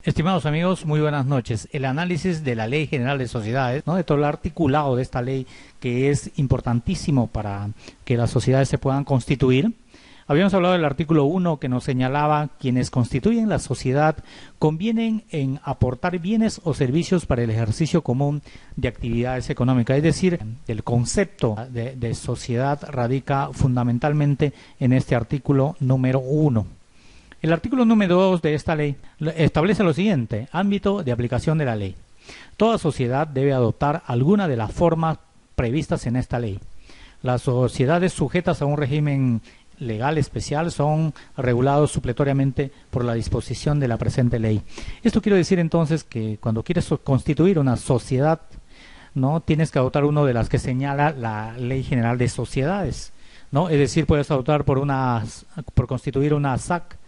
Estimados amigos, muy buenas noches. El análisis de la Ley General de Sociedades, ¿no?, de todo el articulado de esta ley que es importantísimo para que las sociedades se puedan constituir. Habíamos hablado del artículo 1 que nos señalaba quienes constituyen la sociedad convienen en aportar bienes o servicios para el ejercicio común de actividades económicas. Es decir, el concepto de sociedad radica fundamentalmente en este artículo número 1. El artículo número 2 de esta ley establece lo siguiente: ámbito de aplicación de la ley. Toda sociedad debe adoptar alguna de las formas previstas en esta ley. Las sociedades sujetas a un régimen legal especial son regulados supletoriamente por la disposición de la presente ley. Esto quiere decir entonces que cuando quieres constituir una sociedad, ¿no?, tienes que adoptar una de las que señala la Ley General de Sociedades, ¿no? Es decir, puedes adoptar por constituir una SAC,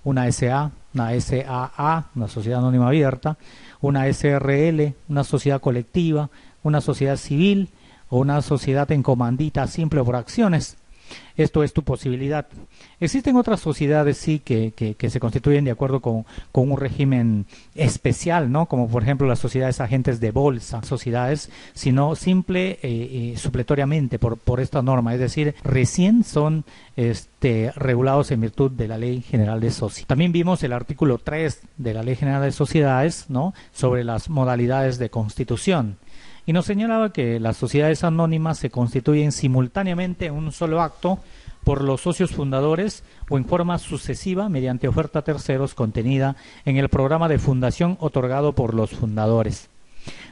una SA, una SAA, una sociedad anónima abierta, una SRL, una sociedad colectiva, una sociedad civil o una sociedad en comandita simple o por acciones. Esto es tu posibilidad. Existen otras sociedades, sí, que se constituyen de acuerdo con un régimen especial, ¿no? Como por ejemplo las sociedades agentes de bolsa, sociedades, sino simple supletoriamente por esta norma, es decir, recién son regulados en virtud de la Ley General de Sociedades. También vimos el artículo 3 de la Ley General de Sociedades, ¿no?, sobre las modalidades de constitución. Y nos señalaba que las sociedades anónimas se constituyen simultáneamente en un solo acto por los socios fundadores o en forma sucesiva mediante oferta a terceros contenida en el programa de fundación otorgado por los fundadores.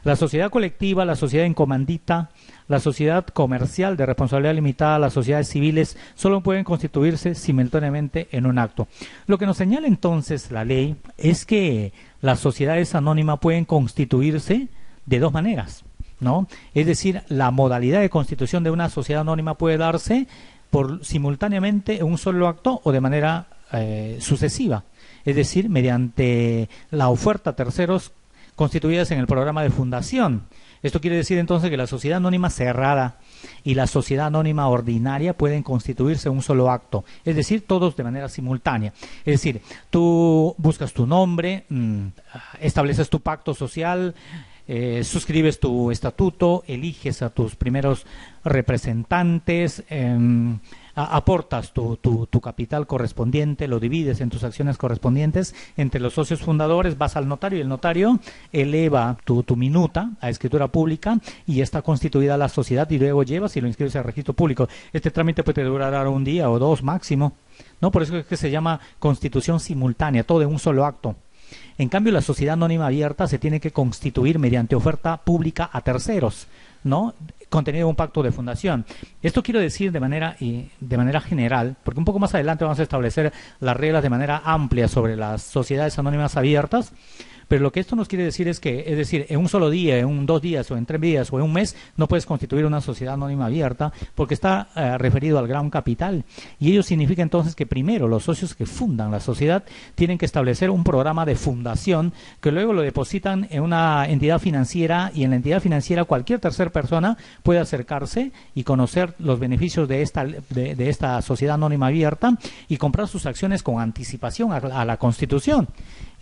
La sociedad colectiva, la sociedad en comandita, la sociedad comercial de responsabilidad limitada, las sociedades civiles solo pueden constituirse simultáneamente en un acto. Lo que nos señala entonces la ley es que las sociedades anónimas pueden constituirse de dos maneras, ¿no? Es decir, la modalidad de constitución de una sociedad anónima puede darse simultáneamente en un solo acto o de manera sucesiva, es decir, mediante la oferta a terceros constituidas en el programa de fundación. Esto quiere decir entonces que la sociedad anónima cerrada y la sociedad anónima ordinaria pueden constituirse en un solo acto, es decir, todos de manera simultánea. Es decir, tú buscas tu nombre, estableces tu pacto social, suscribes tu estatuto, eliges a tus primeros representantes, aportas tu capital correspondiente, lo divides en tus acciones correspondientes entre los socios fundadores, vas al notario y el notario eleva tu minuta a escritura pública y está constituida la sociedad, y luego llevas y lo inscribes al registro público. Este trámite puede durar un día o dos máximo, ¿no? Por eso es que se llama constitución simultánea, todo de un solo acto. En cambio, la sociedad anónima abierta se tiene que constituir mediante oferta pública a terceros, ¿no?, contenido en un pacto de fundación. Esto quiero decir de manera general, porque un poco más adelante vamos a establecer las reglas de manera amplia sobre las sociedades anónimas abiertas. Pero lo que esto nos quiere decir es que, es decir, en un solo día, en 2 días, o en 3 días, o en un mes, no puedes constituir una sociedad anónima abierta porque está referido al gran capital. Y ello significa entonces que primero los socios que fundan la sociedad tienen que establecer un programa de fundación que luego lo depositan en una entidad financiera, y en la entidad financiera cualquier tercera persona puede acercarse y conocer los beneficios de esta sociedad anónima abierta y comprar sus acciones con anticipación a la constitución.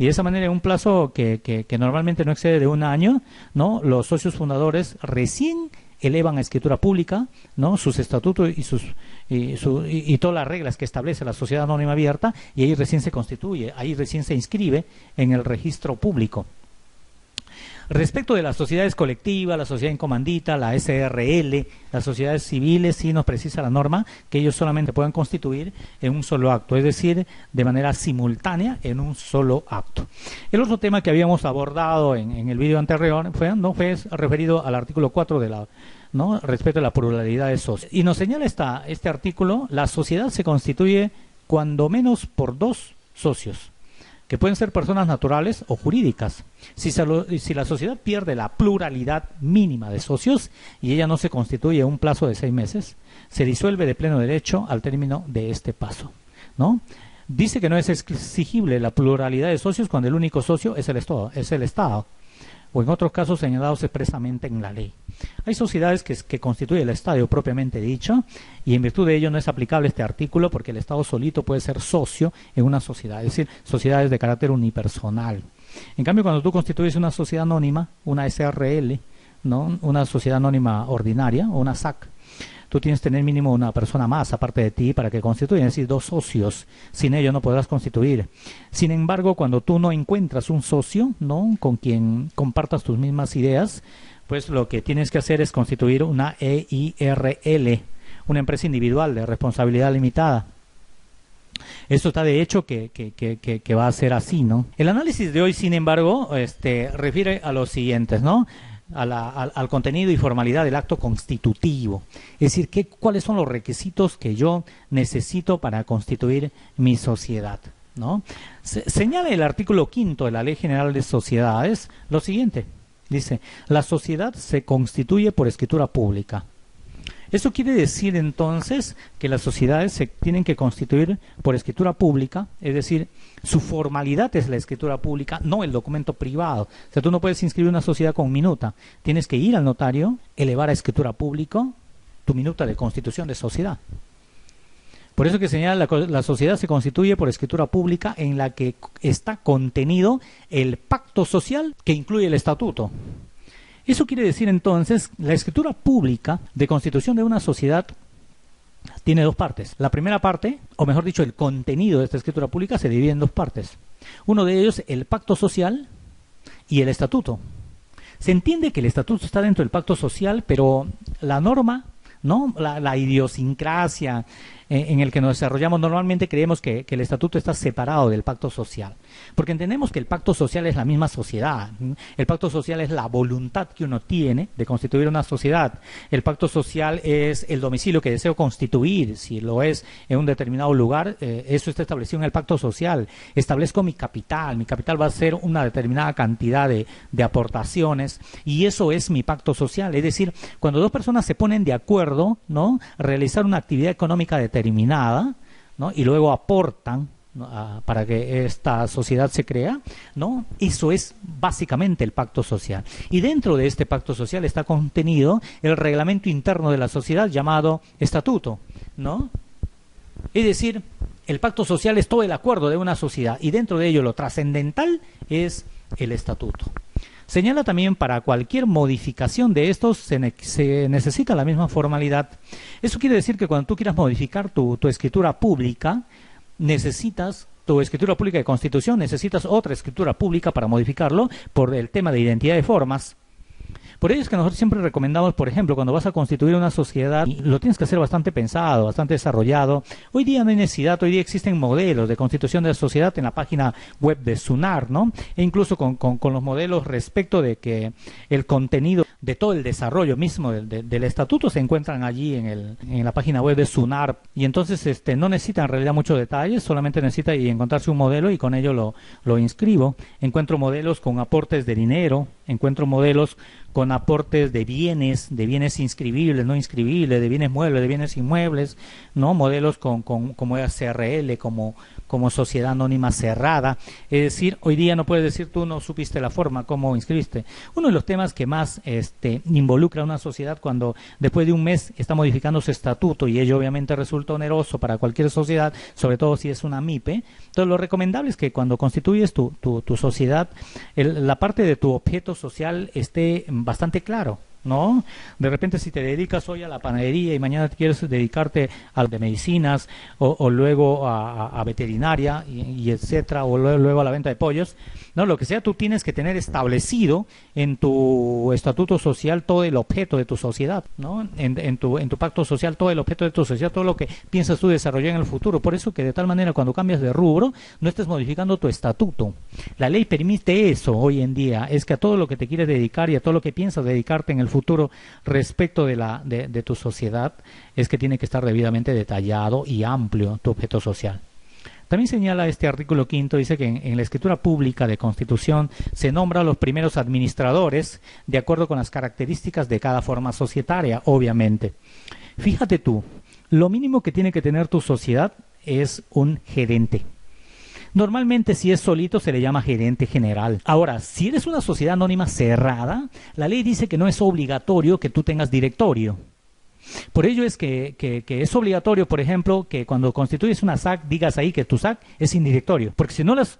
Y de esa manera, en un plazo que normalmente no excede de 1 año, ¿no?, los socios fundadores recién elevan a escritura pública, ¿no?, sus estatutos y todas las reglas que establece la sociedad anónima abierta, y ahí recién se constituye, ahí recién se inscribe en el registro público. Respecto de las sociedades colectivas, la sociedad en comandita, la SRL, las sociedades civiles, sí nos precisa la norma que ellos solamente pueden constituir en un solo acto, es decir, de manera simultánea en un solo acto. El otro tema que habíamos abordado en el vídeo anterior fue referido al artículo 4 de la, ¿no?, respecto a la pluralidad de socios. Y nos señala este artículo: la sociedad se constituye cuando menos por 2 socios, que pueden ser personas naturales o jurídicas. Si la sociedad pierde la pluralidad mínima de socios y ella no se constituye en un plazo de 6 meses, se disuelve de pleno derecho al término de este paso, ¿no? Dice que no es exigible la pluralidad de socios cuando el único socio es el Estado, o en otros casos señalados expresamente en la ley. Hay sociedades que constituye el Estado propiamente dicho, y en virtud de ello no es aplicable este artículo, porque el Estado solito puede ser socio en una sociedad, es decir, sociedades de carácter unipersonal. En cambio, cuando tú constituyes una sociedad anónima, una SRL, ¿no? Una sociedad anónima ordinaria o una SAC, tú tienes que tener mínimo una persona más aparte de ti para que constituyan, es decir, 2 socios. Sin ello no podrás constituir. Sin embargo, cuando tú no encuentras un socio, ¿no?, con quien compartas tus mismas ideas, pues lo que tienes que hacer es constituir una EIRL, una empresa individual de responsabilidad limitada. Esto está de hecho que va a ser así, ¿no? El análisis de hoy, sin embargo, refiere a los siguientes, ¿no? Al contenido y formalidad del acto constitutivo. Es decir, cuáles son los requisitos que yo necesito para constituir mi sociedad, ¿no? Señala el artículo 5 de la Ley General de Sociedades lo siguiente. Dice, la sociedad se constituye por escritura pública. Eso quiere decir entonces que las sociedades se tienen que constituir por escritura pública, es decir, su formalidad es la escritura pública, no el documento privado. O sea, tú no puedes inscribir una sociedad con minuta, tienes que ir al notario, elevar a escritura pública tu minuta de constitución de sociedad. Por eso que señala la sociedad se constituye por escritura pública en la que está contenido el pacto social que incluye el estatuto. Eso quiere decir entonces, la escritura pública de constitución de una sociedad tiene 2 partes. La primera parte, o mejor dicho, el contenido de esta escritura pública se divide en 2 partes. Uno de ellos, el pacto social y el estatuto. Se entiende que el estatuto está dentro del pacto social, pero la norma, ¿no?, la idiosincrasia en el que nos desarrollamos, normalmente creemos que el estatuto está separado del pacto social, porque entendemos que el pacto social es la misma sociedad. El pacto social es la voluntad que uno tiene de constituir una sociedad. El pacto social es el domicilio que deseo constituir, si lo es en un determinado lugar, eso está establecido en el pacto social. Establezco mi capital va a ser una determinada cantidad de aportaciones, y eso es mi pacto social. Es decir, cuando 2 personas se ponen de acuerdo, ¿no?, a realizar una actividad económica determinada, ¿no?, y luego aportan, ¿no?, para que esta sociedad se crea, ¿no?, eso es básicamente el pacto social. Y dentro de este pacto social está contenido el reglamento interno de la sociedad llamado estatuto, ¿no? Es decir, el pacto social es todo el acuerdo de una sociedad, y dentro de ello lo trascendental es el estatuto. Señala también para cualquier modificación de estos se necesita la misma formalidad. Eso quiere decir que cuando tú quieras modificar tu escritura pública, necesitas tu escritura pública de constitución, necesitas otra escritura pública para modificarlo por el tema de identidad de formas. Por ello es que nosotros siempre recomendamos, por ejemplo, cuando vas a constituir una sociedad, lo tienes que hacer bastante pensado, bastante desarrollado. Hoy día no hay necesidad, hoy día existen modelos de constitución de la sociedad en la página web de SUNAR, ¿no? E incluso con los modelos respecto de que el contenido de todo el desarrollo mismo del estatuto se encuentran allí en la página web de SUNAR. Y entonces no necesita en realidad muchos detalles, solamente necesita encontrarse un modelo y con ello lo inscribo. Encuentro modelos con aportes de dinero, encuentro modelos con aportes de bienes inscribibles, no inscribibles, de bienes muebles, de bienes inmuebles, ¿no? Modelos como SRL, como sociedad anónima cerrada. Es decir, hoy día no puedes decir tú no supiste la forma, cómo inscribiste. Uno de los temas que más involucra a una sociedad cuando después de un mes está modificando su estatuto, y ello obviamente resulta oneroso para cualquier sociedad, sobre todo si es una MIPE. Entonces lo recomendable es que cuando constituyes tu sociedad, la parte de tu objeto social esté bastante claro, ¿no? De repente, si te dedicas hoy a la panadería y mañana quieres dedicarte a de medicinas o luego a veterinaria y etcétera, o luego a la venta de pollos, no, lo que sea, tú tienes que tener establecido en tu estatuto social todo el objeto de tu sociedad, ¿no? En tu pacto social todo el objeto de tu sociedad, todo lo que piensas tú desarrollar en el futuro. Por eso que de tal manera cuando cambias de rubro no estés modificando tu estatuto. La ley permite eso hoy en día, es que a todo lo que te quieres dedicar y a todo lo que piensas dedicarte en el futuro respecto de tu sociedad, es que tiene que estar debidamente detallado y amplio tu objeto social. También señala este artículo 5, dice que en la escritura pública de constitución se nombra a los primeros administradores de acuerdo con las características de cada forma societaria, obviamente. Fíjate tú, lo mínimo que tiene que tener tu sociedad es un gerente. Normalmente si es solito se le llama gerente general. Ahora, si eres una sociedad anónima cerrada, la ley dice que no es obligatorio que tú tengas directorio. Por ello es que es obligatorio, por ejemplo, que cuando constituyes una SAC digas ahí que tu SAC es sin directorio, porque si no las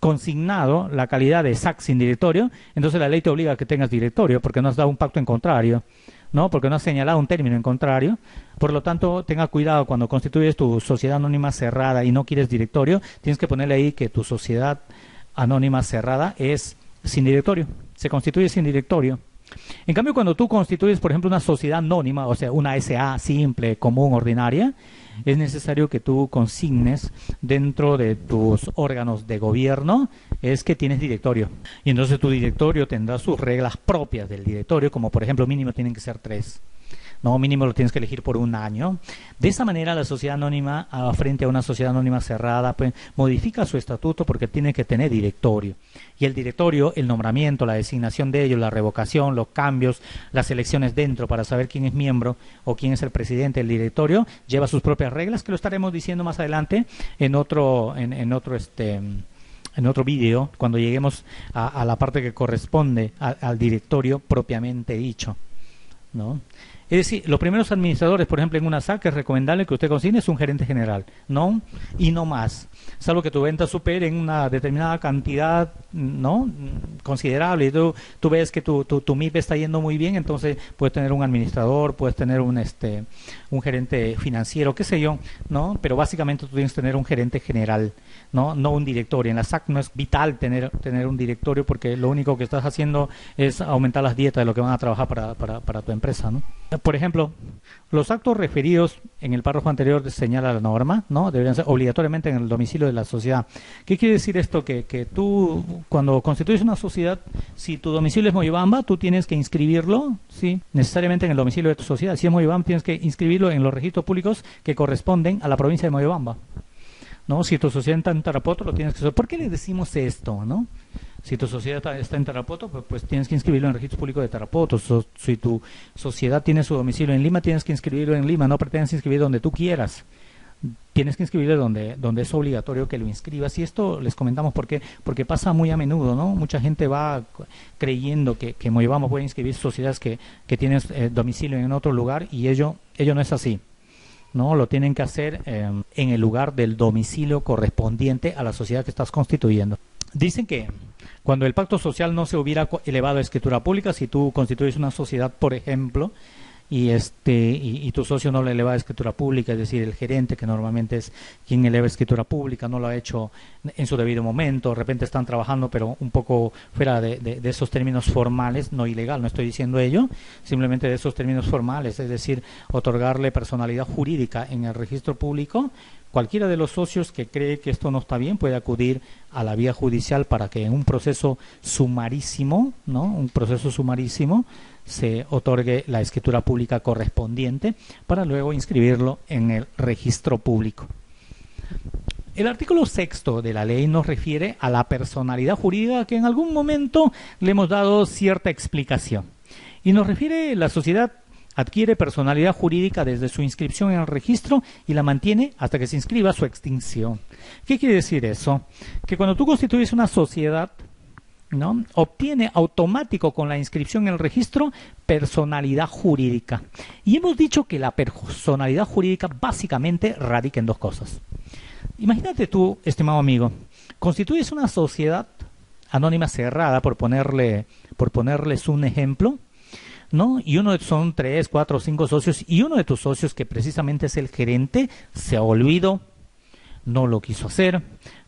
consignado la calidad de SAC sin directorio, entonces la ley te obliga a que tengas directorio porque no has dado un pacto en contrario, ¿no? Porque no has señalado un término en contrario. Por lo tanto, tenga cuidado cuando constituyes tu sociedad anónima cerrada y no quieres directorio, tienes que ponerle ahí que tu sociedad anónima cerrada es sin directorio, se constituye sin directorio. En cambio, cuando tú constituyes, por ejemplo, una sociedad anónima, o sea, una SA simple, común, ordinaria, es necesario que tú consignes dentro de tus órganos de gobierno es que tienes directorio. Y entonces tu directorio tendrá sus reglas propias del directorio, como por ejemplo mínimo tienen que ser 3. No, mínimo lo tienes que elegir por un año. De esa manera la sociedad anónima, frente a una sociedad anónima cerrada, pues modifica su estatuto porque tiene que tener directorio. Y el directorio, el nombramiento, la designación de ellos, la revocación, los cambios, las elecciones dentro para saber quién es miembro o quién es el presidente del directorio, lleva sus propias reglas, que lo estaremos diciendo más adelante en otro vídeo, cuando lleguemos a la parte que corresponde al directorio propiamente dicho, ¿no? Es decir, los primeros administradores, por ejemplo, en una SAC es recomendable que usted consigne es un gerente general, ¿no? Y no más, salvo que tu venta supere en una determinada cantidad, ¿no? Considerable, y tú ves que tu MIP está yendo muy bien, entonces puedes tener un administrador, puedes tener un gerente financiero, qué sé yo, ¿no? Pero básicamente tú tienes que tener un gerente general, no un directorio. En la SAC no es vital tener un directorio porque lo único que estás haciendo es aumentar las dietas de lo que van a trabajar para tu empresa, ¿no? Por ejemplo, los actos referidos en el párrafo anterior señala la norma, ¿no? Deberían ser obligatoriamente en el domicilio de la sociedad. ¿Qué quiere decir esto? Que tú, cuando constituyes una sociedad, si tu domicilio es Moyobamba, tú tienes que inscribirlo, ¿sí? Necesariamente en el domicilio de tu sociedad. Si es Moyobamba, tienes que inscribirlo en los registros públicos que corresponden a la provincia de Moyobamba, ¿no? Si tu sociedad está en Tarapoto, lo tienes que hacer. ¿Por qué le decimos esto, no? Si tu sociedad está en Tarapoto, pues tienes que inscribirlo en el registro público de Tarapoto. Si tu sociedad tiene su domicilio en Lima, tienes que inscribirlo en Lima. No pretendes inscribir donde tú quieras. Tienes que inscribirlo donde es obligatorio que lo inscribas. Y esto les comentamos porque pasa muy a menudo, ¿no? Mucha gente va creyendo que Moyobamba puede inscribir sociedades que tienen domicilio en otro lugar, y ello no es así. No, lo tienen que hacer en el lugar del domicilio correspondiente a la sociedad que estás constituyendo. Dicen que cuando el pacto social no se hubiera elevado a escritura pública, si tú constituyes una sociedad, por ejemplo, y tu socio no le eleva a escritura pública, es decir, el gerente, que normalmente es quien eleva escritura pública, no lo ha hecho en su debido momento, de repente están trabajando pero un poco fuera de esos términos formales, no ilegal, no estoy diciendo ello, simplemente de esos términos formales, es decir, otorgarle personalidad jurídica en el registro público. Cualquiera de los socios que cree que esto no está bien puede acudir a la vía judicial para que en un proceso sumarísimo, ¿no? Un proceso sumarísimo, se otorgue la escritura pública correspondiente para luego inscribirlo en el registro público. El artículo 6 de la ley nos refiere a la personalidad jurídica, que en algún momento le hemos dado cierta explicación. Y nos refiere: la sociedad adquiere personalidad jurídica desde su inscripción en el registro y la mantiene hasta que se inscriba su extinción. ¿Qué quiere decir eso? Que cuando tú constituyes una sociedad, ¿no?, obtiene automático con la inscripción en el registro personalidad jurídica. Y hemos dicho que la personalidad jurídica básicamente radica en dos cosas. Imagínate tú, estimado amigo, constituyes una sociedad anónima cerrada, por ponerles un ejemplo, ¿no? Y son 3, 4, 5 socios, y uno de tus socios, que precisamente es el gerente, se olvidó, no lo quiso hacer,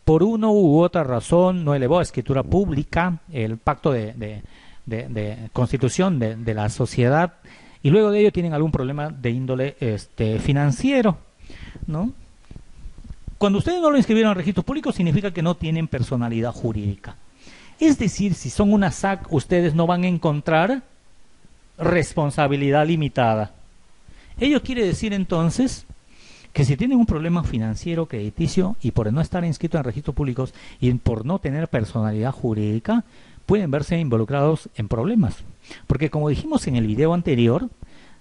por una u otra razón no elevó a escritura pública el pacto de constitución de la sociedad, y luego de ello tienen algún problema de índole financiero, ¿no? Cuando ustedes no lo inscribieron en registros públicos, significa que no tienen personalidad jurídica. Es decir, si son una SAC, ustedes no van a encontrar responsabilidad limitada. Ello quiere decir entonces que si tienen un problema financiero, crediticio, y por no estar inscritos en registros públicos y por no tener personalidad jurídica, pueden verse involucrados en problemas. Porque, como dijimos en el video anterior,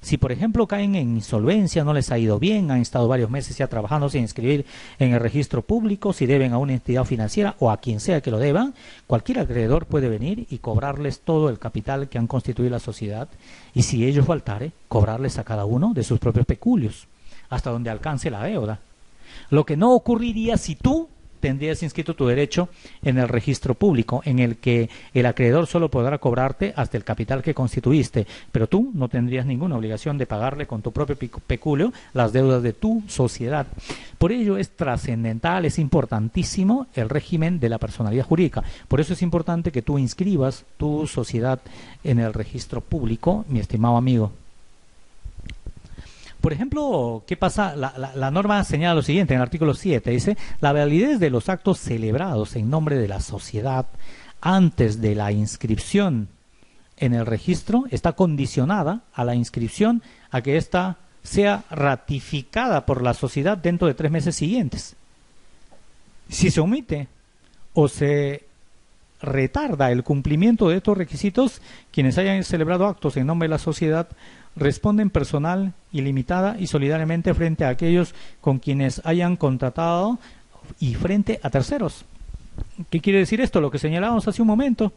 si por ejemplo caen en insolvencia, no les ha ido bien, han estado varios meses ya trabajando sin inscribir en el registro público, si deben a una entidad financiera o a quien sea que lo deban, cualquier acreedor puede venir y cobrarles todo el capital que han constituido la sociedad, y si ellos faltare, cobrarles a cada uno de sus propios peculios, hasta donde alcance la deuda. Lo que no ocurriría si tú tendrías inscrito tu derecho en el registro público, en el que el acreedor solo podrá cobrarte hasta el capital que constituiste, pero tú no tendrías ninguna obligación de pagarle con tu propio peculio las deudas de tu sociedad. Por ello es trascendental, es importantísimo el régimen de la personalidad jurídica. Por eso es importante que tú inscribas tu sociedad en el registro público, mi estimado amigo. Por ejemplo, ¿qué pasa? La norma señala lo siguiente en el artículo 7, dice: la validez de los actos celebrados en nombre de la sociedad antes de la inscripción en el registro está condicionada a la inscripción, a que ésta sea ratificada por la sociedad dentro de 3 meses siguientes. Si se omite o se retarda el cumplimiento de estos requisitos, quienes hayan celebrado actos en nombre de la sociedad responden personal, ilimitada y solidariamente frente a aquellos con quienes hayan contratado y frente a terceros. ¿Qué quiere decir esto? Lo que señalábamos hace un momento.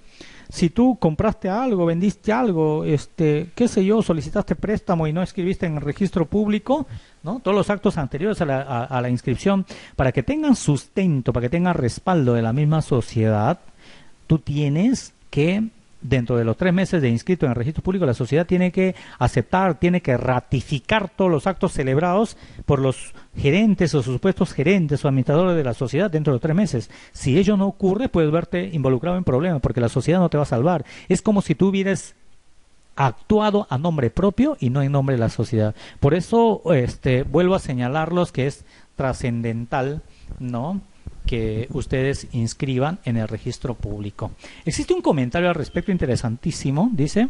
Si tú compraste algo, vendiste algo, qué sé yo, solicitaste préstamo y no escribiste en el registro público, ¿no? Todos los actos anteriores a la inscripción, para que tengan sustento, para que tengan respaldo de la misma sociedad, tú tienes que, dentro de los 3 meses de inscrito en el registro público, la sociedad tiene que aceptar, tiene que ratificar todos los actos celebrados por los gerentes o supuestos gerentes o administradores de la sociedad dentro de los 3 meses. Si ello no ocurre, puedes verte involucrado en problemas, porque la sociedad no te va a salvar. Es como si tú hubieras actuado a nombre propio y no en nombre de la sociedad. Por eso vuelvo a señalarlos que es trascendental, ¿no?, que ustedes inscriban en el registro público. Existe un comentario al respecto interesantísimo, dice: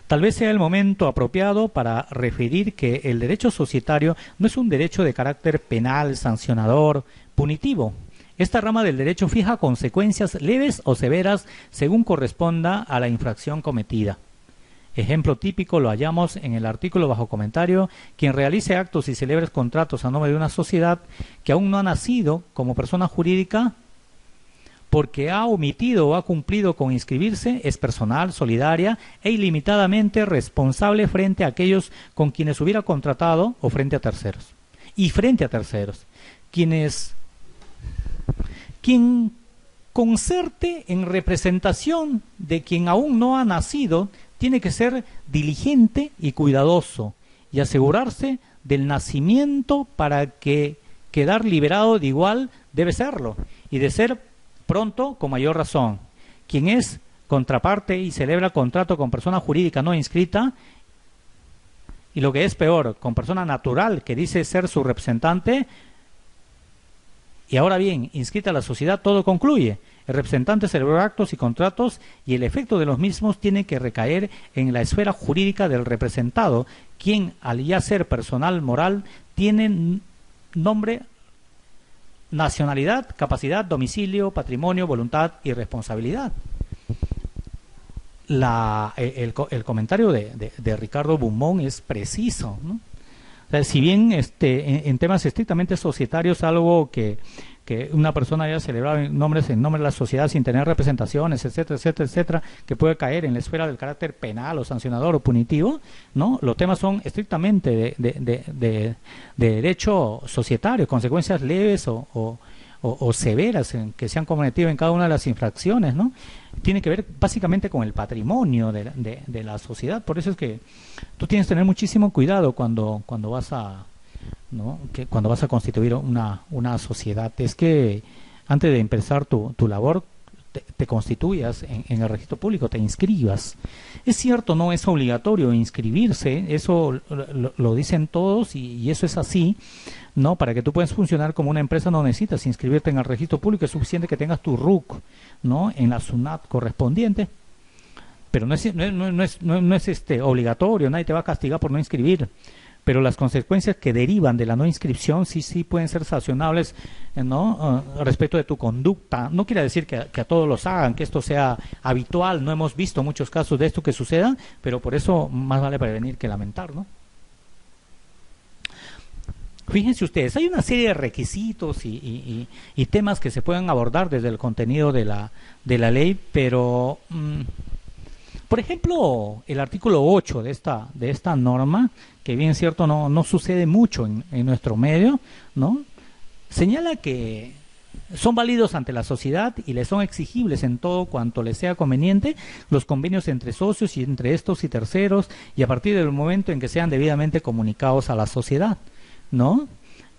tal vez sea el momento apropiado para referir que el derecho societario no es un derecho de carácter penal, sancionador, punitivo. Esta rama del derecho fija consecuencias leves o severas según corresponda a la infracción cometida. Ejemplo típico lo hallamos en el artículo bajo comentario: quien realice actos y celebre contratos a nombre de una sociedad que aún no ha nacido como persona jurídica, porque ha omitido o ha cumplido con inscribirse, es personal, solidaria e ilimitadamente responsable frente a aquellos con quienes hubiera contratado o frente a terceros. Y frente a terceros, quien concerte en representación de quien aún no ha nacido, tiene que ser diligente y cuidadoso y asegurarse del nacimiento, para que quedar liberado de igual debe serlo, y de ser pronto con mayor razón. Quien es contraparte y celebra contrato con persona jurídica no inscrita, y lo que es peor, con persona natural que dice ser su representante, y ahora bien, inscrita a la sociedad, todo concluye. El representante celebró actos y contratos y el efecto de los mismos tiene que recaer en la esfera jurídica del representado, quien, al ya ser personal moral, tiene nombre, nacionalidad, capacidad, domicilio, patrimonio, voluntad y responsabilidad. El comentario de Ricardo Beaumont es preciso, ¿no? O sea, si bien en temas estrictamente societarios, algo que una persona haya celebrado en nombre de la sociedad sin tener representaciones, etcétera, etcétera, etcétera, que puede caer en la esfera del carácter penal o sancionador o punitivo, ¿no? Los temas son estrictamente de derecho societario, consecuencias leves o severas que se han cometido en cada una de las infracciones, ¿no? Tiene que ver básicamente con el patrimonio de la sociedad. Por eso es que tú tienes que tener muchísimo cuidado cuando vas a, ¿no?, cuando vas a constituir una sociedad. Es que antes de empezar tu labor te constituyas en el registro público, te inscribas. Es cierto, no es obligatorio inscribirse, eso lo dicen todos y eso es así, ¿no? Para que tú puedas funcionar como una empresa no necesitas inscribirte en el registro público, es suficiente que tengas tu RUC, ¿no?, en la SUNAT correspondiente. Pero no es obligatorio, nadie te va a castigar por no inscribir. Pero las consecuencias que derivan de la no inscripción sí pueden ser sancionables, ¿no?, respecto de tu conducta. No quiere decir que a todos los hagan, que esto sea habitual. No hemos visto muchos casos de esto que sucedan, pero por eso más vale prevenir que lamentar, ¿no? Fíjense ustedes, hay una serie de requisitos y temas que se pueden abordar desde el contenido de la ley, pero por ejemplo, el artículo 8 de esta norma, que bien cierto no sucede mucho en nuestro medio, ¿no?, señala que Son válidos ante la sociedad y les son exigibles en todo cuanto les sea conveniente los convenios entre socios y entre estos y terceros, y a partir del momento en que sean debidamente comunicados a la sociedad, ¿no?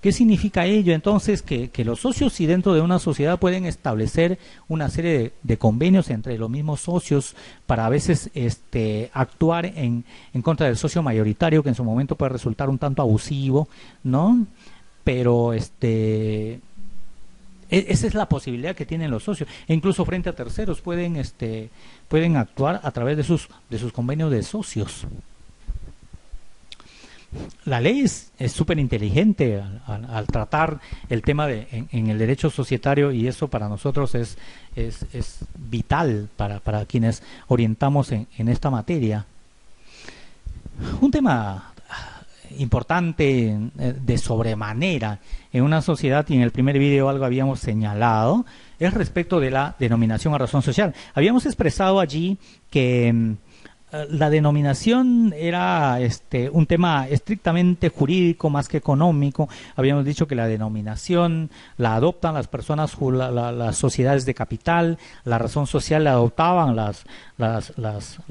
¿Qué significa ello? Entonces, que los socios, si dentro de una sociedad pueden establecer una serie de convenios entre los mismos socios para a veces actuar en contra del socio mayoritario, que en su momento puede resultar un tanto abusivo, ¿no? Pero esa es la posibilidad que tienen los socios, e incluso frente a terceros pueden actuar a través de sus convenios de socios. La ley es súper inteligente al tratar el tema en el derecho societario, y eso para nosotros es vital para quienes orientamos en esta materia. Un tema importante de sobremanera en una sociedad, y en el primer video algo habíamos señalado, es respecto de la denominación a razón social. Habíamos expresado allí que la denominación era un tema estrictamente jurídico más que económico. Habíamos dicho que la denominación la adoptan las personas, las sociedades de capital, la razón social la adoptaban las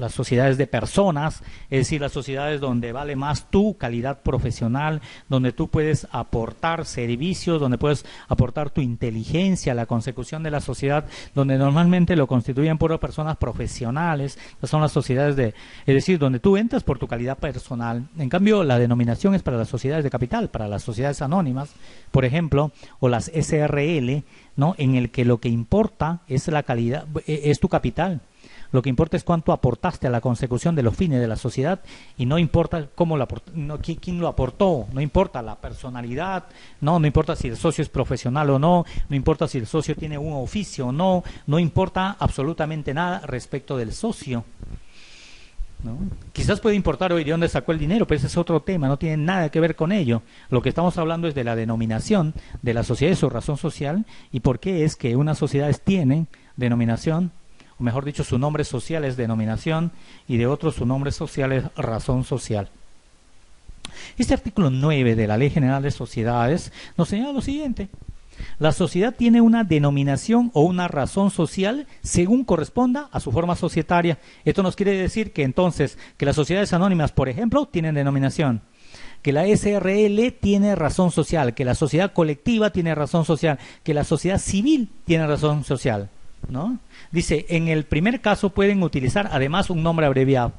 sociedades de personas, es decir, las sociedades donde vale más tu calidad profesional, donde tú puedes aportar servicios, donde puedes aportar tu inteligencia a la consecución de la sociedad, donde normalmente lo constituyen puras personas profesionales. Son las sociedades es decir, donde tú entras por tu calidad personal. En cambio, la denominación es para las sociedades de capital, para las sociedades anónimas, por ejemplo, o las SRL, ¿no? En el que lo que importa es la calidad, es tu capital. Lo que importa es cuánto aportaste a la consecución de los fines de la sociedad, y no importa cómo quién lo aportó, no importa la personalidad, no importa si el socio es profesional o no importa si el socio tiene un oficio o no importa absolutamente nada respecto del socio, ¿no? Quizás puede importar hoy de dónde sacó el dinero, pero ese es otro tema, no tiene nada que ver con ello. Lo que estamos hablando es de la denominación de la sociedad y su razón social, y por qué es que unas sociedades tienen denominación, o mejor dicho, su nombre social es denominación, y de otros su nombre social es razón social. Este artículo 9 de la Ley General de Sociedades nos señala lo siguiente: la sociedad tiene una denominación o una razón social según corresponda a su forma societaria. Esto nos quiere decir que entonces que las sociedades anónimas, por ejemplo, tienen denominación, que la SRL tiene razón social, que la sociedad colectiva tiene razón social, que la sociedad civil tiene razón social, ¿no? Dice, en el primer caso pueden utilizar además un nombre abreviado.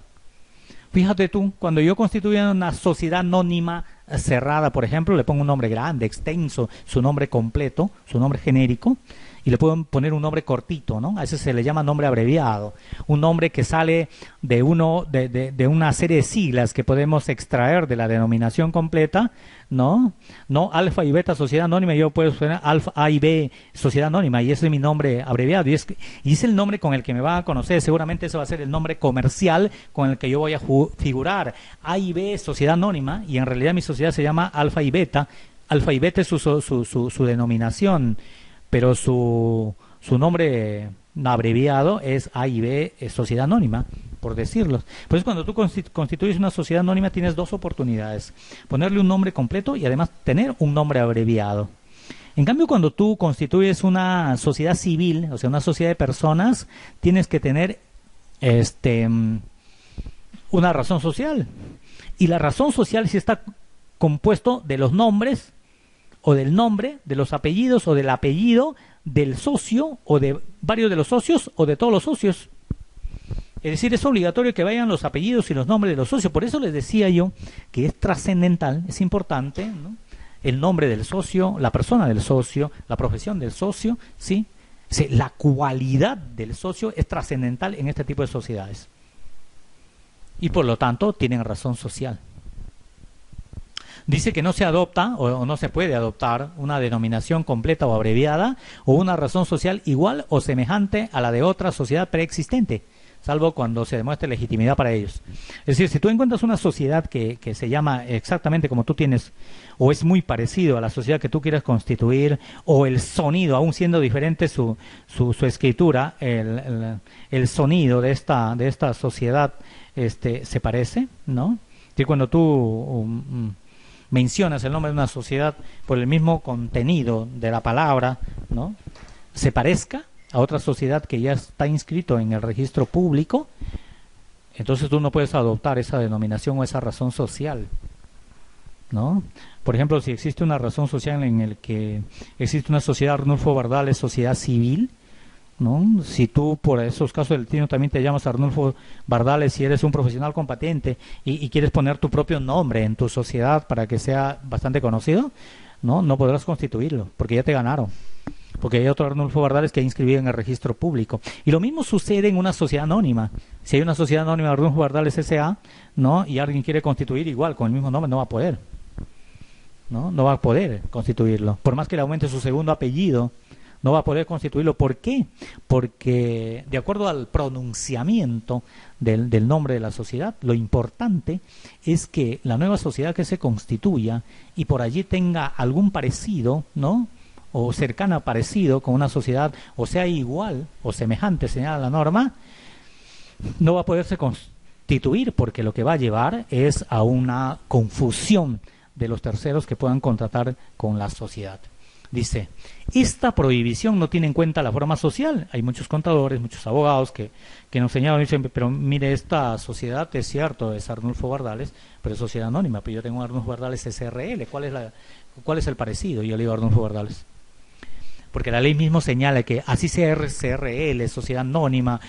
Fíjate tú, cuando yo constituyo una sociedad anónima cerrada, por ejemplo, le pongo un nombre grande, extenso, su nombre completo, su nombre genérico, y le puedo poner un nombre cortito, ¿no? A ese se le llama nombre abreviado, un nombre que sale de una serie de siglas que podemos extraer de la denominación completa, ¿no? Alfa y beta sociedad anónima, yo puedo poner alfa A y B sociedad anónima, y ese es mi nombre abreviado, y es el nombre con el que me van a conocer. Seguramente ese va a ser el nombre comercial con el que yo voy a figurar, A y B sociedad anónima, y en realidad mi sociedad se llama alfa y beta. Alfa y beta es su denominación, pero su nombre abreviado es A y B sociedad anónima, por decirlo. Por eso cuando tú constituyes una sociedad anónima tienes dos oportunidades: ponerle un nombre completo y además tener un nombre abreviado. En cambio, cuando tú constituyes una sociedad civil, o sea, una sociedad de personas, tienes que tener una razón social. Y la razón social sí está compuesto de los nombres, o del nombre, de los apellidos, o del apellido del socio, o de varios de los socios, o de todos los socios. Es decir, es obligatorio que vayan los apellidos y los nombres de los socios. Por eso les decía yo que es trascendental, es importante, ¿no?, el nombre del socio, la persona del socio, la profesión del socio, ¿sí? La cualidad del socio es trascendental en este tipo de sociedades. Y por lo tanto tienen razón social. Dice que no se adopta o no se puede adoptar una denominación completa o abreviada o una razón social igual o semejante a la de otra sociedad preexistente, salvo cuando se demuestre legitimidad para ellos. Es decir, si tú encuentras una sociedad que se llama exactamente como tú tienes, o es muy parecido a la sociedad que tú quieres constituir, o el sonido, aún siendo diferente su escritura, el sonido de esta sociedad se parece, ¿no? Y cuando tú mencionas el nombre de una sociedad por el mismo contenido de la palabra, ¿no?, se parezca a otra sociedad que ya está inscrito en el registro público, entonces tú no puedes adoptar esa denominación o esa razón social, ¿no? Por ejemplo, si existe una razón social en el que existe una sociedad Arnulfo Bardales, sociedad civil, ¿no? Si tú por esos casos del destino también te llamas Arnulfo Bardales y eres un profesional competente y quieres poner tu propio nombre en tu sociedad para que sea bastante conocido, no podrás constituirlo, porque ya te ganaron. Porque hay otro Arnulfo Bardales que ha inscribido en el registro público. Y lo mismo sucede en una sociedad anónima. Si hay una sociedad anónima Arnulfo Bardales S.A., ¿no? Y alguien quiere constituir igual, con el mismo nombre, no va a poder. No va a poder constituirlo. Por más que le aumente su segundo apellido, no va a poder constituirlo. ¿Por qué? Porque de acuerdo al pronunciamiento del nombre de la sociedad, lo importante es que la nueva sociedad que se constituya y por allí tenga algún parecido, ¿no? O cercana parecido con una sociedad, o sea igual o semejante, señala la norma, no va a poderse constituir, porque lo que va a llevar es a una confusión de los terceros que puedan contratar con la sociedad. Dice, esta prohibición no tiene en cuenta la forma social. Hay muchos contadores, muchos abogados que nos señalan y dicen, pero mire, esta sociedad es cierto, es Arnulfo Bardales, pero es sociedad anónima, pero yo tengo un Arnulfo Bardales SRL, ¿cuál es el parecido? Yo le digo Arnulfo Bardales. Porque la ley mismo señala que así sea SRL, sociedad anónima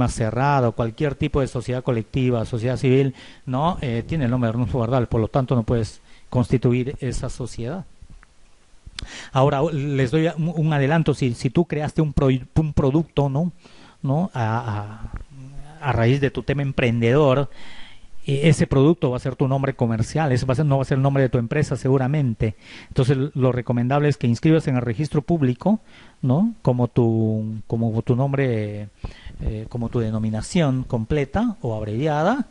cerrada, cualquier tipo de sociedad colectiva, sociedad civil, no tiene el nombre de Arnulfo Bardales, por lo tanto no puedes constituir esa sociedad. Ahora les doy un adelanto. Si tú creaste un producto, ¿no? A raíz de tu tema emprendedor, ese producto va a ser tu nombre comercial, no va a ser el nombre de tu empresa seguramente. Entonces lo recomendable es que inscribas en el registro público, ¿no? Como tu nombre, como tu denominación completa o abreviada,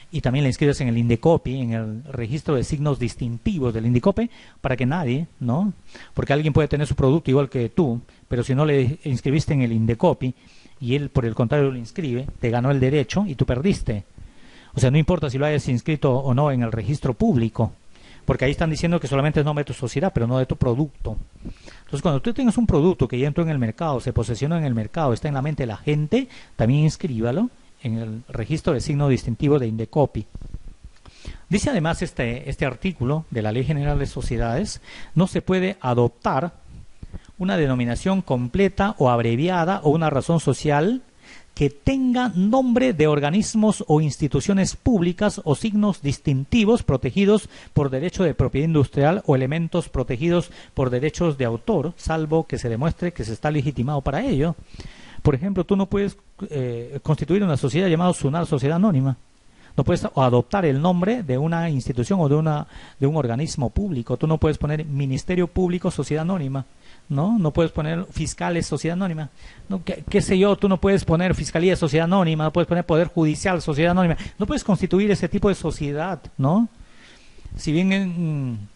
y también la inscribes en el INDECOPI, en el registro de signos distintivos del INDECOPI, para que nadie, ¿no? Porque alguien puede tener su producto igual que tú, pero si no le inscribiste en el INDECOPI y él por el contrario lo inscribe, te ganó el derecho y tú perdiste. O sea, no importa si lo hayas inscrito o no en el registro público, porque ahí están diciendo que solamente es nombre de tu sociedad, pero no de tu producto. Entonces, cuando tú tengas un producto que ya entró en el mercado, se posesionó en el mercado, está en la mente de la gente, también inscríbalo en el registro de signo distintivo de INDECOPI. Dice además este artículo de la Ley General de Sociedades, no se puede adoptar una denominación completa o abreviada o una razón social que tenga nombre de organismos o instituciones públicas o signos distintivos protegidos por derecho de propiedad industrial o elementos protegidos por derechos de autor, salvo que se demuestre que se está legitimado para ello. Por ejemplo, tú no puedes constituir una sociedad llamada SUNAR, sociedad anónima. No puedes adoptar el nombre de una institución o de un organismo público. Tú no puedes poner Ministerio Público, sociedad anónima. No puedes poner fiscales, sociedad anónima. No, qué sé yo, tú no puedes poner Fiscalía, sociedad anónima, no puedes poner Poder Judicial, sociedad anónima. No puedes constituir ese tipo de sociedad, ¿no? Si bien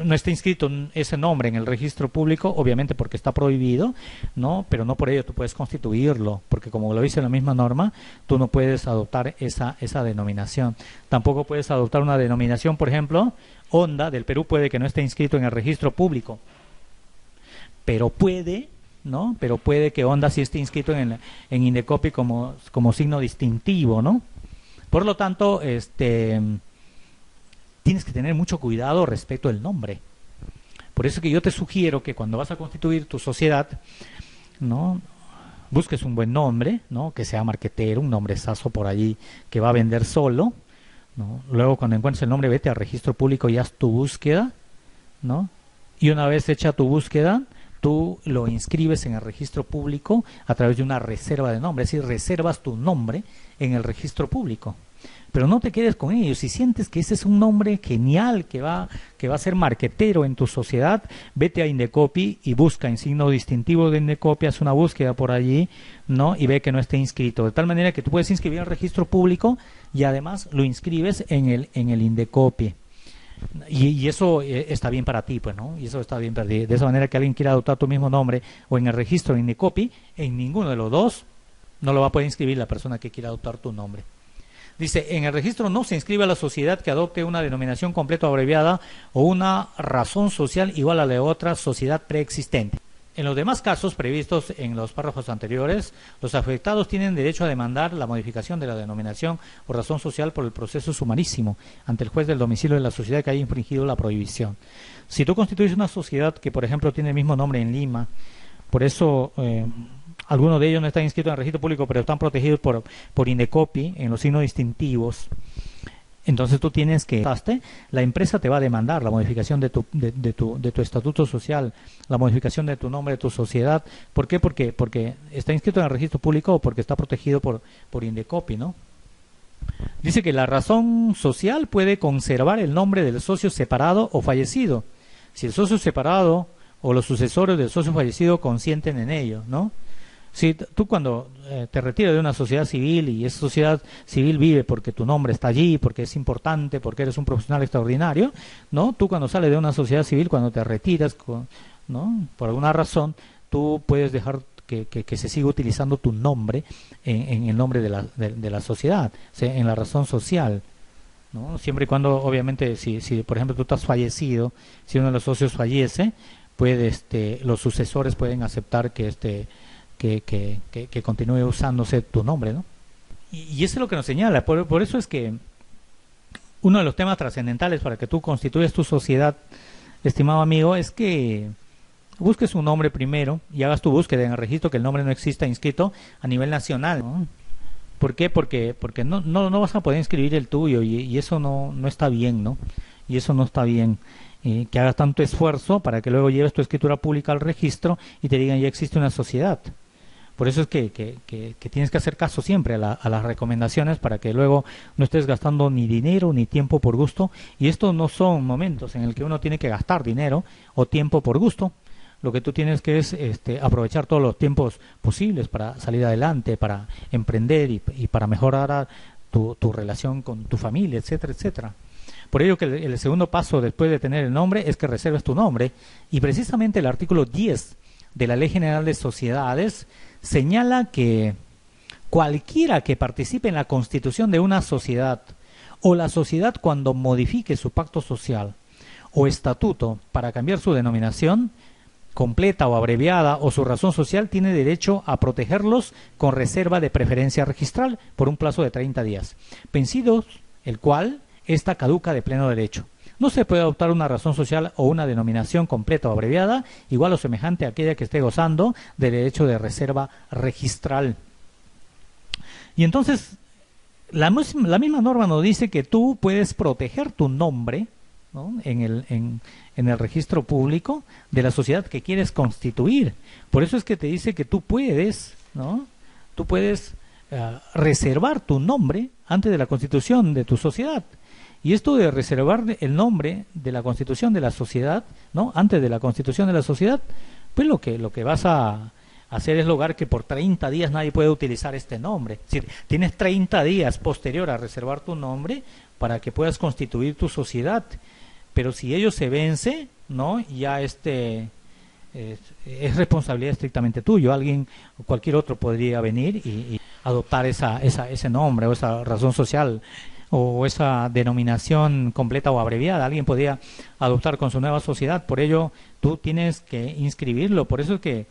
no está inscrito ese nombre en el registro público, obviamente porque está prohibido, ¿no? Pero no por ello tú puedes constituirlo, porque como lo dice la misma norma, tú no puedes adoptar esa denominación. Tampoco puedes adoptar una denominación, por ejemplo, Honda del Perú puede que no esté inscrito en el registro público, pero puede, ¿no? Pero puede que Honda sí esté inscrito en INDECOPI como signo distintivo, ¿no? Por lo tanto, tienes que tener mucho cuidado respecto al nombre. Por eso que yo te sugiero que cuando vas a constituir tu sociedad, ¿no? Busques un buen nombre, ¿no? Que sea marquetero, un nombrezazo por allí que va a vender solo, ¿no? Luego cuando encuentres el nombre, vete al registro público y haz tu búsqueda, ¿no? Y una vez hecha tu búsqueda, tú lo inscribes en el registro público a través de una reserva de nombre, es decir, reservas tu nombre en el registro público. Pero no te quedes con ello. Si sientes que ese es un nombre genial que va a ser marquetero en tu sociedad, vete a INDECOPI y busca en signo distintivo de INDECOPI, haz una búsqueda por allí, ¿no? Y ve que no esté inscrito. De tal manera que tú puedes inscribir al registro público y además lo inscribes en el INDECOPI. Y eso está bien para ti, pues, ¿no? Y eso está bien para ti. De esa manera que alguien quiera adoptar tu mismo nombre o en el registro de INDECOPI, en ninguno de los dos no lo va a poder inscribir la persona que quiera adoptar tu nombre. Dice, en el registro no se inscribe a la sociedad que adopte una denominación completa o abreviada o una razón social igual a la de otra sociedad preexistente. En los demás casos previstos en los párrafos anteriores, los afectados tienen derecho a demandar la modificación de la denominación o razón social por el proceso sumarísimo ante el juez del domicilio de la sociedad que haya infringido la prohibición. Si tú constituyes una sociedad que, por ejemplo, tiene el mismo nombre en Lima, por eso algunos de ellos no están inscritos en el registro público, pero están protegidos por Indecopi en los signos distintivos, entonces tú tienes que, la empresa te va a demandar la modificación de tu estatuto social, la modificación de tu nombre, de tu sociedad. ¿Por qué? Porque está inscrito en el registro público o porque está protegido por Indecopi, ¿no? Dice que la razón social puede conservar el nombre del socio separado o fallecido, si el socio separado o los sucesores del socio fallecido consienten en ello, ¿no? Si tú cuando te retiras de una sociedad civil y esa sociedad civil vive porque tu nombre está allí, porque es importante, porque eres un profesional extraordinario, ¿no? Tú cuando sales de una sociedad civil, cuando te retiras, ¿no? Por alguna razón, tú puedes dejar que se siga utilizando tu nombre en el nombre de la sociedad, o sea, en la razón social, ¿no? Siempre y cuando, obviamente, si por ejemplo tú estás fallecido, si uno de los socios fallece, los sucesores pueden aceptar que continúe usándose tu nombre, ¿no? Y eso es lo que nos señala. Por eso es que uno de los temas trascendentales para que tú constituyas tu sociedad, estimado amigo, es que busques un nombre primero y hagas tu búsqueda en el registro, que el nombre no exista inscrito a nivel nacional, ¿no? ¿Por qué? Porque no vas a poder inscribir el tuyo y eso no está bien, ¿no? Y eso no está bien. Que hagas tanto esfuerzo para que luego lleves tu escritura pública al registro y te digan ya existe una sociedad. Por eso es que tienes que hacer caso siempre a las recomendaciones para que luego no estés gastando ni dinero ni tiempo por gusto. Y estos no son momentos en el que uno tiene que gastar dinero o tiempo por gusto. Lo que tú tienes que es aprovechar todos los tiempos posibles para salir adelante, para emprender y para mejorar tu relación con tu familia, etcétera, etcétera. Por ello que el segundo paso después de tener el nombre es que reserves tu nombre, y precisamente el artículo 10 de la Ley General de Sociedades señala que cualquiera que participe en la constitución de una sociedad o la sociedad cuando modifique su pacto social o estatuto para cambiar su denominación completa o abreviada o su razón social tiene derecho a protegerlos con reserva de preferencia registral por un plazo de 30 días, vencidos el cual esta caduca de pleno derecho. No se puede adoptar una razón social o una denominación completa o abreviada igual o semejante a aquella que esté gozando de derecho de reserva registral. Y entonces, la misma norma nos dice que tú puedes proteger tu nombre, ¿no? en el registro público de la sociedad que quieres constituir. Por eso es que te dice que tú puedes, ¿no? Tú puedes reservar tu nombre antes de la constitución de tu sociedad. Y esto de reservar el nombre de la constitución de la sociedad, ¿no? Antes de la constitución de la sociedad, pues lo que vas a hacer es lograr que por 30 días nadie pueda utilizar este nombre. Es decir, tienes 30 días posterior a reservar tu nombre para que puedas constituir tu sociedad. Pero si ello se vence, ¿no? Ya es responsabilidad estrictamente tuyo. Alguien o cualquier otro podría venir y adoptar ese nombre o esa razón social o esa denominación completa o abreviada. Alguien podría adoptar con su nueva sociedad. Por ello tú tienes que inscribirlo. Por eso es que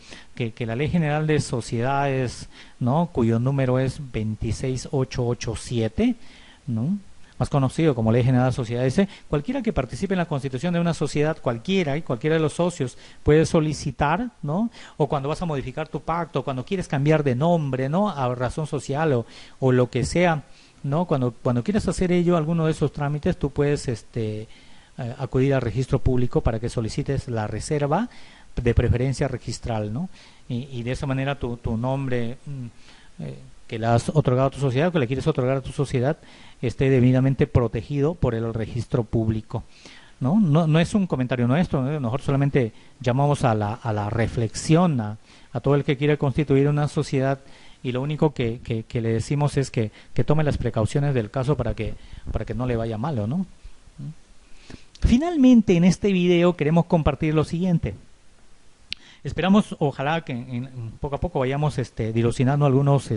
la Ley General de Sociedades, ¿no? Cuyo número es 26887, ¿no? Más conocido como Ley General de Sociedades, cualquiera que participe en la constitución de una sociedad, cualquiera de los socios puede solicitar, ¿no? O cuando vas a modificar tu pacto, cuando quieres cambiar de nombre, ¿no? A razón social o lo que sea, ¿no? Cuando quieras hacer ello, alguno de esos trámites, tú puedes acudir al registro público para que solicites la reserva de preferencia registral, ¿no? Y de esa manera tu nombre que le has otorgado a tu sociedad, que le quieres otorgar a tu sociedad, esté debidamente protegido por el registro público. No es un comentario nuestro, ¿no? Nosotros solamente llamamos a la reflexión a todo el que quiere constituir una sociedad, y lo único que le decimos es que tome las precauciones del caso para que no le vaya mal, ¿no? Finalmente, en este video queremos compartir lo siguiente. Esperamos, ojalá que poco a poco vayamos dilucidando algunos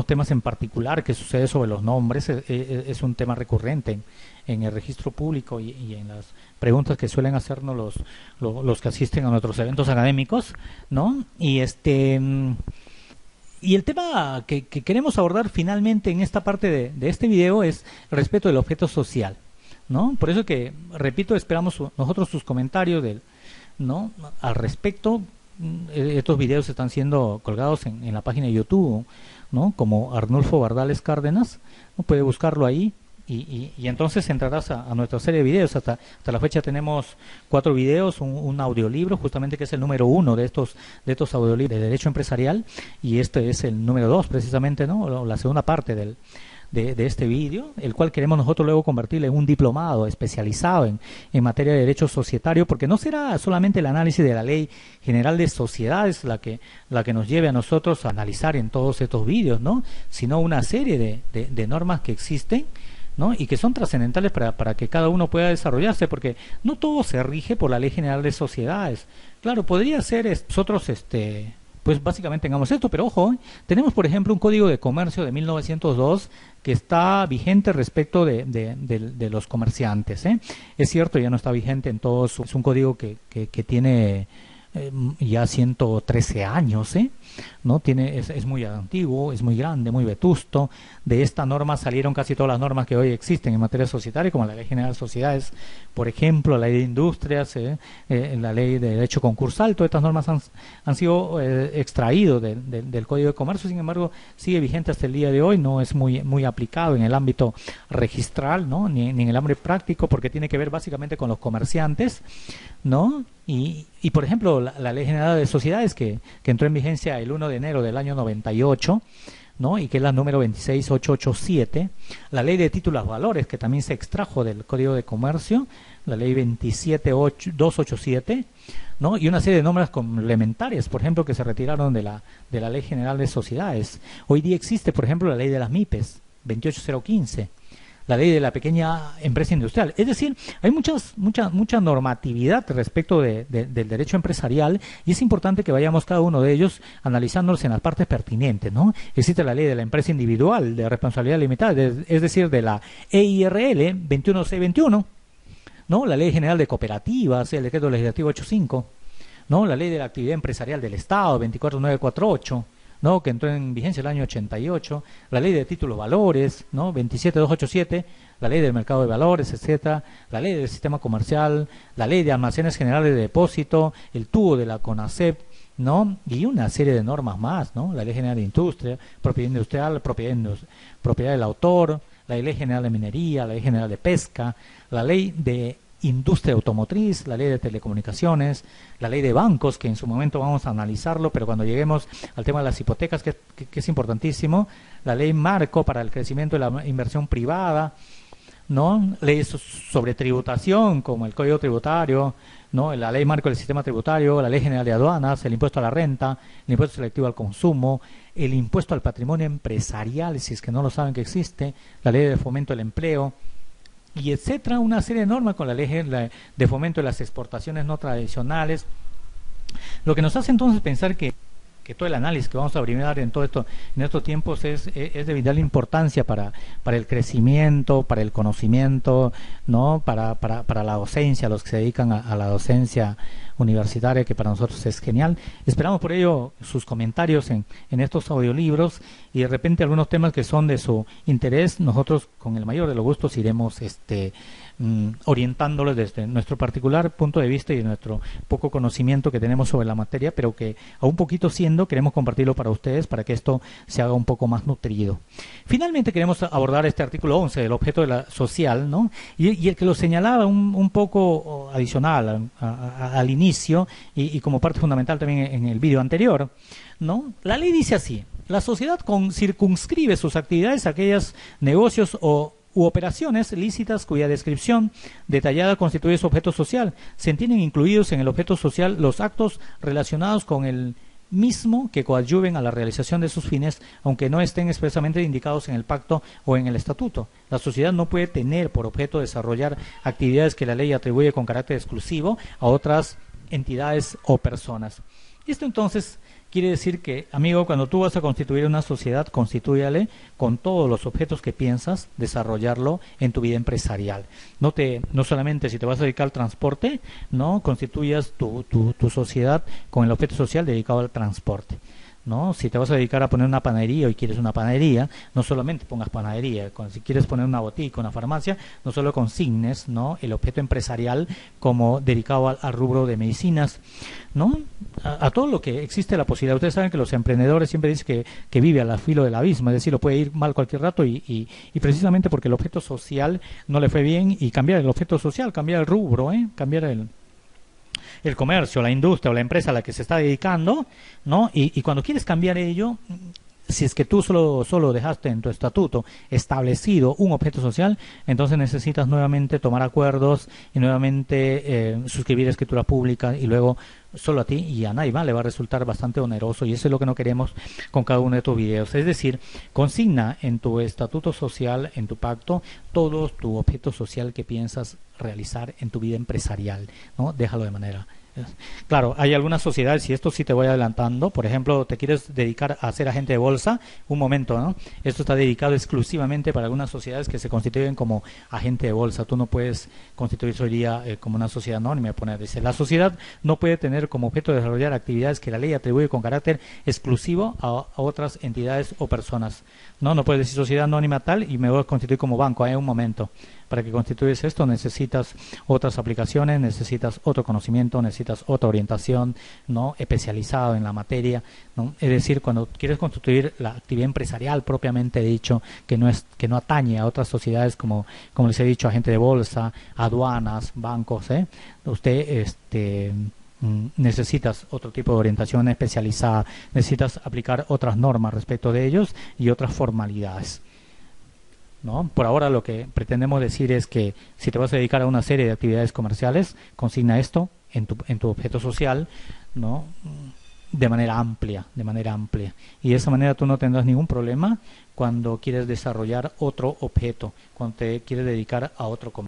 temas en particular que sucede sobre los nombres. Es un tema recurrente en el registro público y en las preguntas que suelen hacernos los que asisten a nuestros eventos académicos, ¿no? Y el tema que queremos abordar finalmente en esta parte de este video es el respeto del objeto social, ¿no? Por eso que, repito, esperamos nosotros sus comentarios ¿no? al respecto. Estos videos están siendo colgados en la página de YouTube, ¿no? Como Arnulfo Bardales Cárdenas, ¿no? Puede buscarlo ahí. Y entonces entrarás a nuestra serie de videos. Hasta la fecha tenemos 4 videos, un audiolibro, justamente que es el número 1 de estos audiolibros de Derecho Empresarial, y este es el número 2 precisamente, ¿no? La segunda parte de este vídeo, el cual queremos nosotros luego convertirle en un diplomado especializado en materia de derecho societario, porque no será solamente el análisis de la Ley General de Sociedades la que nos lleve a nosotros a analizar en todos estos vídeos, ¿no? Sino una serie de normas que existen, ¿no? Y que son trascendentales para que cada uno pueda desarrollarse, porque no todo se rige por la Ley General de Sociedades. Claro, podría ser nosotros pues básicamente tengamos esto, pero ojo, tenemos por ejemplo un Código de Comercio de 1902 que está vigente respecto de los comerciantes, ¿eh? Es cierto, ya no está vigente en todos, es un código que tiene ya 113 años, ¿no? Es muy antiguo, es muy grande, muy vetusto. De esta norma salieron casi todas las normas que hoy existen en materia societaria, como la Ley General de Sociedades, por ejemplo, la Ley de Industrias, la Ley de Derecho Concursal. Todas estas normas han sido extraídos del Código de Comercio. Sin embargo, sigue vigente hasta el día de hoy. No es muy aplicado en el ámbito registral, ¿no? Ni en el ámbito práctico, porque tiene que ver básicamente con los comerciantes, ¿no? Y por ejemplo, la Ley General de Sociedades que entró en vigencia el 1 de enero del año 98, ¿no? Y que es la número 26887, la Ley de Títulos Valores, que también se extrajo del Código de Comercio, la Ley 27287, ¿no? Y una serie de normas complementarias, por ejemplo, que se retiraron de la Ley General de Sociedades. Hoy día existe, por ejemplo, la Ley de las MIPES, 28015, la Ley de la Pequeña Empresa Industrial. Es decir, hay mucha normatividad respecto del derecho empresarial, y es importante que vayamos cada uno de ellos analizándolos en las partes pertinentes, ¿no? Existe la Ley de la Empresa Individual de Responsabilidad Limitada, es decir, de la EIRL 21C21, ¿no? La Ley General de Cooperativas, el Decreto Legislativo 85, ¿no? La Ley de la Actividad Empresarial del Estado 24948, ¿no? Que entró en vigencia el año 88, la Ley de Títulos Valores, ¿no? 27287, la Ley del Mercado de Valores, etcétera, la Ley del Sistema Comercial, la Ley de Almacenes Generales de Depósito, el TUO de la CONACEP, ¿no? Y una serie de normas más, ¿no? La Ley General de Industria, Propiedad Industrial, Propiedad del Autor, la Ley General de Minería, la Ley General de Pesca, la Ley de Industria automotriz, la Ley de Telecomunicaciones, la Ley de Bancos, que en su momento vamos a analizarlo, pero cuando lleguemos al tema de las hipotecas, que es importantísimo, la Ley Marco para el crecimiento de la inversión privada, ¿no? Leyes sobre tributación, como el Código Tributario, ¿no? La Ley Marco del Sistema Tributario, la Ley General de Aduanas, el Impuesto a la Renta, el Impuesto Selectivo al Consumo, el Impuesto al Patrimonio Empresarial, si es que no lo saben que existe, la Ley de Fomento del Empleo, y etcétera, una serie de normas con la Ley de Fomento de las Exportaciones no tradicionales, lo que nos hace entonces pensar que todo el análisis que vamos a brindar en estos tiempos es de vital importancia para el crecimiento, para el conocimiento, ¿no? Para la docencia, los que se dedican a la docencia universitaria, que para nosotros es genial. Esperamos por ello sus comentarios en estos audiolibros, y de repente algunos temas que son de su interés, nosotros con el mayor de los gustos iremos orientándolos desde nuestro particular punto de vista y de nuestro poco conocimiento que tenemos sobre la materia, pero que aún poquito siendo, queremos compartirlo para ustedes, para que esto se haga un poco más nutrido. Finalmente queremos abordar este artículo 11 del objeto de la social, ¿no? Y el que lo señalaba un poco adicional al inicio, y como parte fundamental también en el vídeo anterior, ¿no? La ley dice así: la sociedad circunscribe sus actividades a aquellos negocios u operaciones lícitas cuya descripción detallada constituye su objeto social. Se entienden incluidos en el objeto social los actos relacionados con el mismo que coadyuven a la realización de sus fines, aunque no estén expresamente indicados en el pacto o en el estatuto. La sociedad no puede tener por objeto desarrollar actividades que la ley atribuye con carácter exclusivo a otras entidades o personas. Esto entonces quiere decir que, amigo, cuando tú vas a constituir una sociedad, constitúyale con todos los objetos que piensas desarrollarlo en tu vida empresarial. No solamente si te vas a dedicar al transporte, no constituyas tu sociedad con el objeto social dedicado al transporte. ¿No? Si te vas a dedicar a poner una panadería y quieres una panadería, no solamente pongas panadería, si quieres poner una botica, una farmacia, no solo consignes, ¿no?, el objeto empresarial como dedicado al rubro de medicinas, ¿no? A todo lo que existe la posibilidad. Ustedes saben que los emprendedores siempre dicen que vive al filo del abismo, es decir, lo puede ir mal cualquier rato y precisamente porque el objeto social no le fue bien, y cambiar el objeto social, cambiar el rubro, cambiar el comercio, la industria o la empresa a la que se está dedicando, ¿no? Y cuando quieres cambiar ello, si es que tú solo dejaste en tu estatuto establecido un objeto social, entonces necesitas nuevamente tomar acuerdos y nuevamente suscribir escritura pública, y luego solo a ti y a nadie más le va a resultar bastante oneroso, y eso es lo que no queremos con cada uno de tus videos. Es decir, consigna en tu estatuto social, en tu pacto, todo tu objeto social que piensas realizar en tu vida empresarial, ¿no? Déjalo de manera... Claro, hay algunas sociedades, y esto sí te voy adelantando, por ejemplo, te quieres dedicar a ser agente de bolsa, un momento, ¿no? Esto está dedicado exclusivamente para algunas sociedades que se constituyen como agente de bolsa. Tú no puedes constituirse hoy día como una sociedad anónima. Dice, la sociedad no puede tener como objeto de desarrollar actividades que la ley atribuye con carácter exclusivo a otras entidades o personas. No puedes decir sociedad anónima tal y me voy a constituir como banco. Hay un momento. Para que constituyes esto necesitas otras aplicaciones, necesitas otro conocimiento, necesitas otra orientación, ¿no?, especializado en la materia, ¿no? Es decir, cuando quieres constituir la actividad empresarial propiamente dicho, que no atañe a otras sociedades como les he dicho, agente de bolsa, aduanas, bancos, usted necesitas otro tipo de orientación especializada, necesitas aplicar otras normas respecto de ellos y otras formalidades, ¿no? Por ahora lo que pretendemos decir es que si te vas a dedicar a una serie de actividades comerciales, consigna esto en tu objeto social, ¿no?, de manera amplia, y de esa manera tú no tendrás ningún problema cuando quieres desarrollar otro objeto, cuando te quieres dedicar a otro comercio.